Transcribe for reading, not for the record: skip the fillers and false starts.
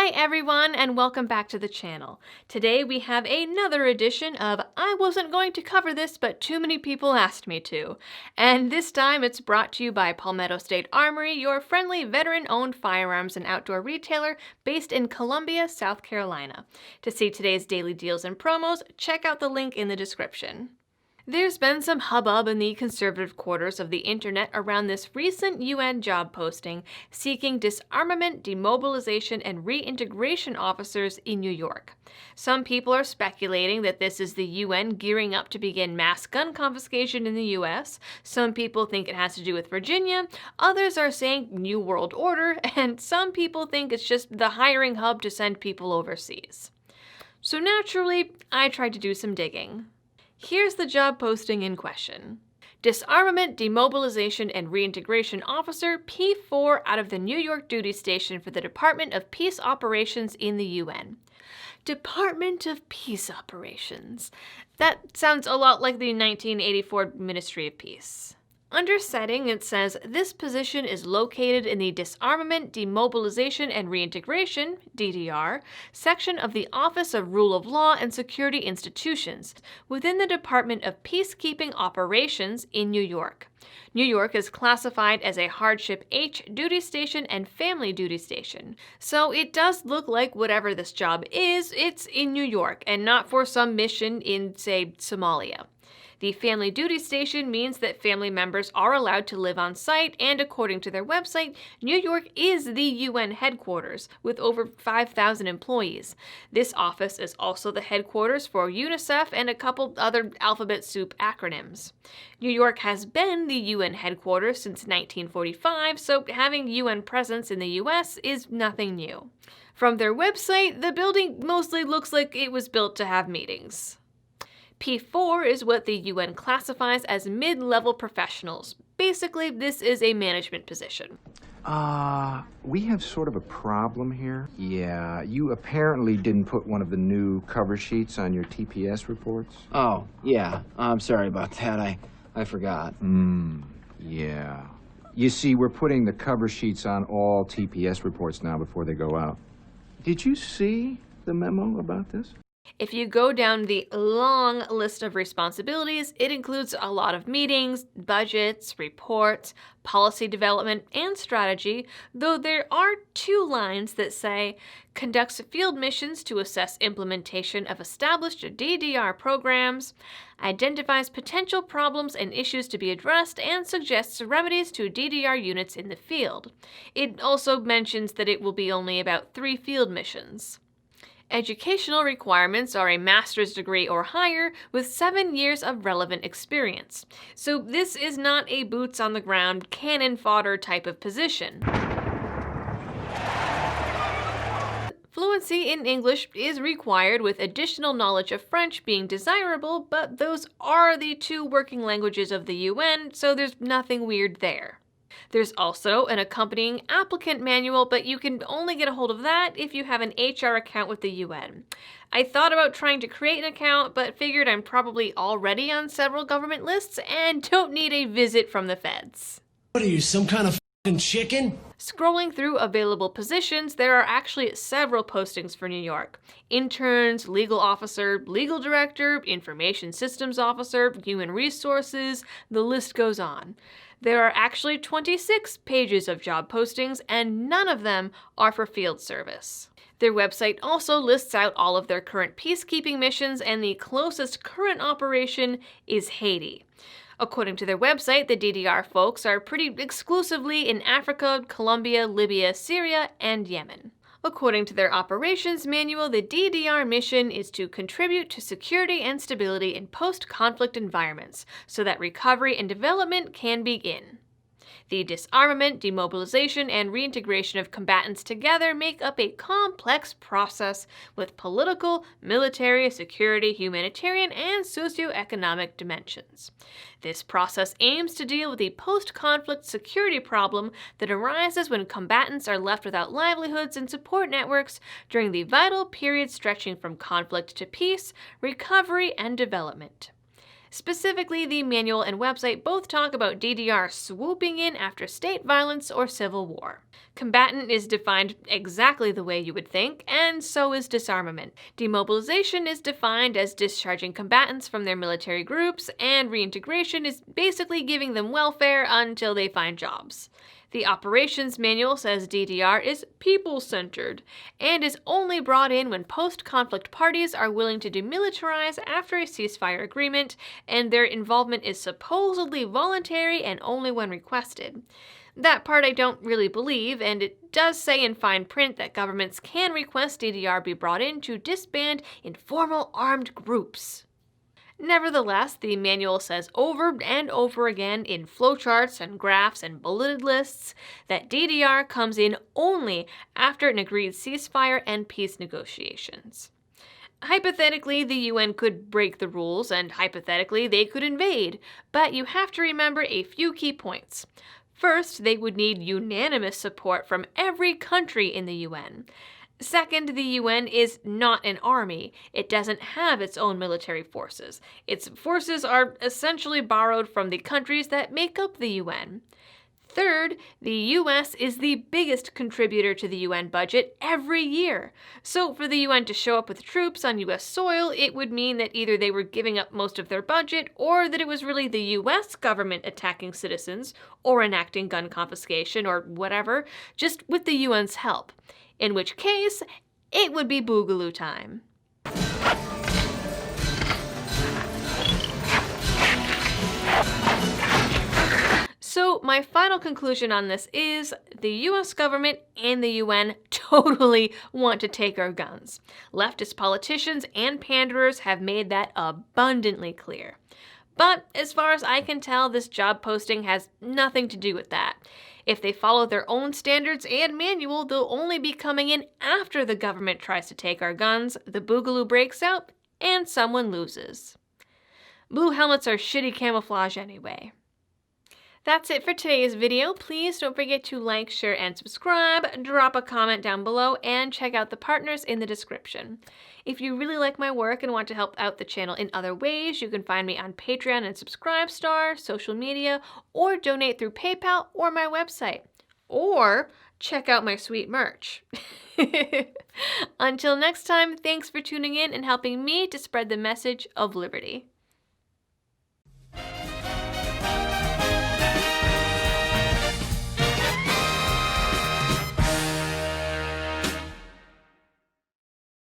Hi everyone, and welcome back to the channel. Today we have another edition of I wasn't going to cover this, but too many people asked me to. And this time it's brought to you by Palmetto State Armory, your friendly veteran-owned firearms and outdoor retailer based in Columbia, South Carolina. To see today's daily deals and promos, check out the link in the description. There's been some hubbub in the conservative quarters of the internet around this recent UN job posting seeking disarmament, demobilization, and reintegration officers in New York. Some people are speculating that this is the UN gearing up to begin mass gun confiscation in the US. Some people think it has to do with Virginia. Others are saying New World Order, and some people think it's just the hiring hub to send people overseas. So naturally, I tried to do some digging. Here's the job posting in question. Disarmament, Demobilization, and Reintegration Officer, P4 out of the New York duty station for the Department of Peace Operations in the UN. Department of Peace Operations. That sounds a lot like the 1984 Ministry of Peace. Under setting, it says, this position is located in the Disarmament, Demobilization, and Reintegration, DDR, section of the Office of Rule of Law and Security Institutions, within the Department of Peacekeeping Operations in New York. New York is classified as a Hardship H duty station and family duty station. So it does look like whatever this job is, it's in New York and not for some mission in, say, Somalia. The family duty station means that family members are allowed to live on site, and according to their website, New York is the UN headquarters, with over 5,000 employees. This office is also the headquarters for UNICEF and a couple other alphabet soup acronyms. New York has been the UN headquarters since 1945, so having UN presence in the US is nothing new. From their website, the building mostly looks like it was built to have meetings. P4 is what the UN classifies as mid-level professionals. Basically, this is a management position. We have sort of a problem here. Yeah, you apparently didn't put one of the new cover sheets on your TPS reports. Oh, yeah. I'm sorry about that. I forgot. Yeah. You see, we're putting the cover sheets on all TPS reports now before they go out. Did you see the memo about this? If you go down the long list of responsibilities, it includes a lot of meetings, budgets, reports, policy development, and strategy, though there are two lines that say, conducts field missions to assess implementation of established DDR programs, identifies potential problems and issues to be addressed, and suggests remedies to DDR units in the field. It also mentions that it will be only about 3 field missions. Educational requirements are a master's degree or higher with 7 years of relevant experience. So this is not a boots-on-the-ground, cannon fodder type of position. Fluency in English is required, with additional knowledge of French being desirable, but those are the 2 working languages of the UN, so there's nothing weird there. There's also an accompanying applicant manual, but you can only get a hold of that if you have an HR account with the UN. I thought about trying to create an account, but figured I'm probably already on several government lists and don't need a visit from the feds. What are you, some kind of f***ing chicken? Scrolling through available positions, there are actually several postings for New York. Interns, legal officer, legal director, information systems officer, human resources, the list goes on. There are actually 26 pages of job postings, and none of them are for field service. Their website also lists out all of their current peacekeeping missions, and the closest current operation is Haiti. According to their website, the DDR folks are pretty exclusively in Africa, Colombia, Libya, Syria, and Yemen. According to their operations manual, the DDR mission is to contribute to security and stability in post-conflict environments so that recovery and development can begin. The disarmament, demobilization, and reintegration of combatants together make up a complex process with political, military, security, humanitarian, and socioeconomic dimensions. This process aims to deal with the post-conflict security problem that arises when combatants are left without livelihoods and support networks during the vital period stretching from conflict to peace, recovery, and development. Specifically, the manual and website both talk about DDR swooping in after state violence or civil war. Combatant is defined exactly the way you would think, and so is disarmament. Demobilization is defined as discharging combatants from their military groups, and reintegration is basically giving them welfare until they find jobs. The operations manual says DDR is people-centered and is only brought in when post-conflict parties are willing to demilitarize after a ceasefire agreement, and their involvement is supposedly voluntary and only when requested. That part I don't really believe, and it does say in fine print that governments can request DDR be brought in to disband informal armed groups. Nevertheless, the manual says over and over again in flowcharts and graphs and bulleted lists that DDR comes in only after an agreed ceasefire and peace negotiations. Hypothetically, the UN could break the rules, and hypothetically, they could invade, but you have to remember a few key points. First, they would need unanimous support from every country in the UN. Second, the UN is not an army. It doesn't have its own military forces. Its forces are essentially borrowed from the countries that make up the UN. Third, the US is the biggest contributor to the UN budget every year. So for the UN to show up with troops on US soil, it would mean that either they were giving up most of their budget, or that it was really the US government attacking citizens, or enacting gun confiscation, or whatever, just with the UN's help. In which case, it would be boogaloo time. So my final conclusion on this is the US government and the UN totally want to take our guns. Leftist politicians and panderers have made that abundantly clear. But as far as I can tell, this job posting has nothing to do with that. If they follow their own standards and manual, they'll only be coming in after the government tries to take our guns, the boogaloo breaks out, and someone loses. Blue helmets are shitty camouflage anyway. That's it for today's video. Please don't forget to like, share, and subscribe, drop a comment down below, and check out the partners in the description. If you really like my work and want to help out the channel in other ways, you can find me on Patreon and Subscribestar, social media, or donate through PayPal or my website. Or check out my sweet merch. Until next time, thanks for tuning in and helping me to spread the message of liberty.